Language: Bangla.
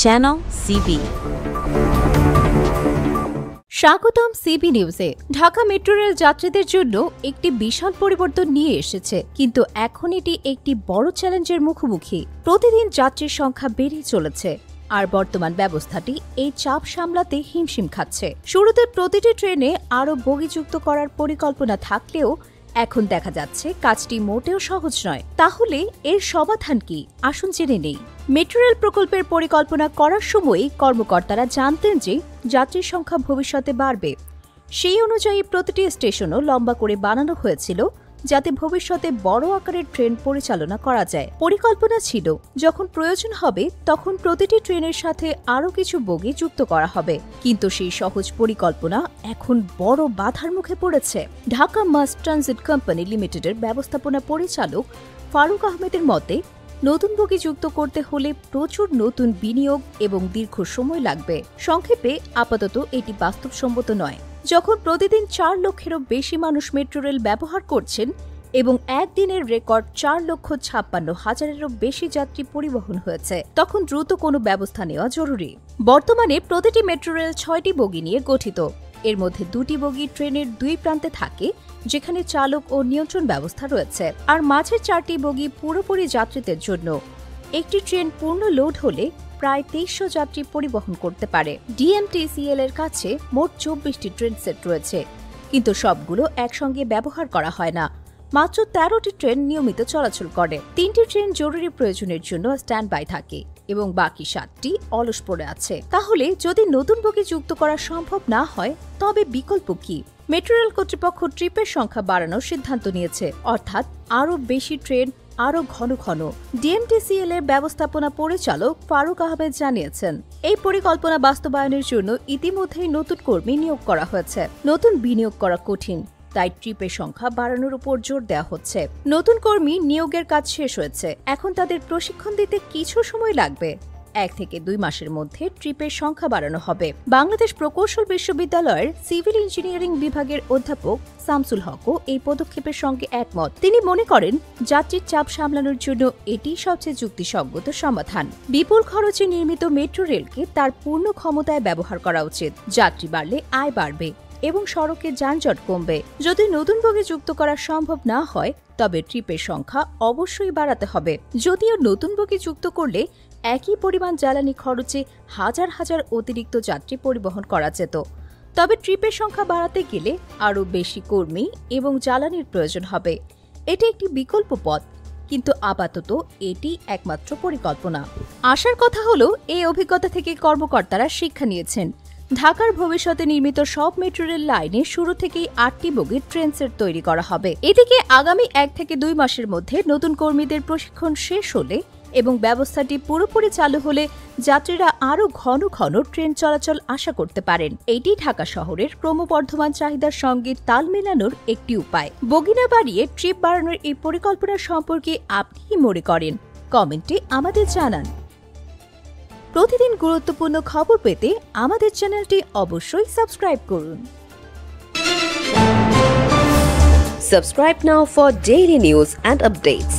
channel CB. স্বাগতম সিবি নিউজে। ঢাকা মেট্রো রেল যাত্রীদের জন্য একটি বিশাল পরিবর্তন নিয়ে এসেছে, কিন্তু এখন এটি একটি বড় চ্যালেঞ্জের মুখোমুখি। প্রতিদিন যাত্রীর সংখ্যা বেড়েই চলেছে, আর বর্তমান ব্যবস্থাটি এই চাপ সামলাতে হিমশিম খাচ্ছে। শুরুতে প্রতিটি ট্রেনে আরও বগিযুক্ত করার পরিকল্পনা থাকলেও এখন দেখা যাচ্ছে কাজটি মোটেও সহজ নয়। তাহলে এর সমাধান কি? আসুন জেনে নেই। মেট্রো রেল প্রকল্পের পরিকল্পনা করার সময় কর্মকর্তারা জানতেন যে যাত্রীর সংখ্যা ভবিষ্যতে বাড়বে। সেই অনুযায়ী প্রতিটি স্টেশনও লম্বা করে বানানো হয়েছিল, যাতে ভবিষ্যতে বড় আকারের ট্রেন পরিচালনা করা যায়। পরিকল্পনা ছিল যখন প্রয়োজন হবে তখন প্রতিটি ট্রেনের সাথে আরও কিছু বগি যুক্ত করা হবে, কিন্তু সেই সহজ পরিকল্পনা এখন বড় বাধার মুখে পড়েছে। ঢাকা মাস ট্রানজিট কোম্পানি লিমিটেডের ব্যবস্থাপনা পরিচালক ফারুক আহমেদের মতে, নতুন বগি যুক্ত করতে হলে প্রচুর নতুন বিনিয়োগ এবং দীর্ঘ সময় লাগবে। সংক্ষেপে, আপাতত এটি বাস্তবসম্মত নয়। যখন প্রতিদিন 4 লক্ষেরও বেশি মানুষ মেট্রো রেল ব্যবহার করছেন এবং একদিনের রেকর্ড 4,56,000-এরও বেশি যাত্রী পরিবহন হয়েছে, তখন দ্রুত কোনো ব্যবস্থা নেওয়া জরুরি। বর্তমানে প্রতিটি মেট্রো রেল 6টি বগি নিয়ে গঠিত। এর মধ্যে 2টি বগি ট্রেনের 2 প্রান্তে থাকে, যেখানে চালক ও নিয়ন্ত্রণ ব্যবস্থা রয়েছে, আর মাঝের 4টি বগি পুরোপুরি যাত্রীদের জন্য। একটি ট্রেন পূর্ণ লোড হলে প্রায় 2300 যাত্রী পরিবহন করতে পারে। ডিএমটিসিএল এর কাছে মোট 24টি ট্রেন সেট রয়েছে, কিন্তু সবগুলো একসঙ্গে ব্যবহার করা হয় না। মাত্র 13টি ট্রেন নিয়মিত চলাচল করে। 3টি ট্রেন জরুরি প্রয়োজনের জন্য স্ট্যান্ড বাই থাকে এবং বাকি 7টি অলস পড়ে আছে। তাহলে যদি নতুন বগি যুক্ত করা সম্ভব না হয়, তবে বিকল্প কি? মেট্রো রেল কর্তৃপক্ষ ট্রিপের সংখ্যা বাড়ানোর সিদ্ধান্ত নিয়েছে, অর্থাৎ আরও বেশি ট্রেন আরও ঘন ঘন। ডিএমটিসিএল এর ব্যবস্থাপনা পরিচালক ফারুক আহমেদ জানিয়েছেন, এই পরিকল্পনা বাস্তবায়নের জন্য ইতিমধ্যেই নতুন কর্মী নিয়োগ করা হয়েছে। নতুন বিনিয়োগ করা কঠিন, তাই ট্রিপের সংখ্যা বাড়ানোর উপর জোর দেওয়া হচ্ছে। নতুন কর্মী নিয়োগের কাজ শেষ হয়েছে, এখন তাদের প্রশিক্ষণ দিতে কিছু সময় লাগবে। 1 থেকে 2 মাসের মধ্যে ট্রিপের সংখ্যা বাড়ানো হবে। বাংলাদেশ প্রকৌশল বিশ্ববিদ্যালয়ের সিভিল ইঞ্জিনিয়ারিং বিভাগের অধ্যাপক শামসুল হকও এই পদক্ষেপের সঙ্গে একমত। তিনি মনে করেন, যাত্রীর চাপ সামলানোর জন্য এটি সবচেয়ে যুক্তিসঙ্গত সমাধান। বিপুল খরচে নির্মিত মেট্রো রেলকে তার পূর্ণ ক্ষমতায় ব্যবহার করা উচিত। যাত্রী বাড়লে আয় বাড়বে এবং সড়কে যানজট কমবে। যদি নতুন বগি যুক্ত করা সম্ভব না হয়, তবে ট্রিপের সংখ্যা অবশ্যই বাড়াতে হবে। যদিও নতুন বগি যুক্ত করলে একই পরিমাণ জ্বালানি খরচে হাজার হাজার অতিরিক্ত যাত্রী পরিবহন করা যেত, তবে ট্রিপের সংখ্যা বাড়াতে গেলে আরও বেশি কর্মী এবং জ্বালানির প্রয়োজন হবে। এটি একটি বিকল্প পথ, কিন্তু আপাতত এটি একমাত্র পরিকল্পনা। আশার কথা হলো, এই অভিজ্ঞতা থেকে কর্মকর্তারা শিক্ষা নিয়েছেন। ঢাকার ভবিষ্যতে নির্মিত সব মেট্রো রেল লাইনে শুরু থেকেই 8টি বগির ট্রেন সেট তৈরি করা হবে। এদিকে আগামী 1 থেকে 2 মাসের মধ্যে নতুন কর্মীদের প্রশিক্ষণ শেষ হলে এবং ব্যবস্থাটি পুরোপুরি চালু হলে যাত্রীরা আরও ঘন ঘন ট্রেন চলাচল আশা করতে পারেন। এটি ঢাকা শহরের ক্রমবর্ধমান চাহিদার সঙ্গে তাল মেলানোর একটি উপায়। বগি না বাড়িয়ে ট্রিপ বাড়ানোর এই পরিকল্পনা সম্পর্কে আপনি কি মনে করেন? কমেন্টে আমাদের জানান। প্রতিদিন গুরুত্বপূর্ণ খবর পেতে আমাদের চ্যানেলটি অবশ্যই সাবস্ক্রাইব করুন। Subscribe now for daily news and updates.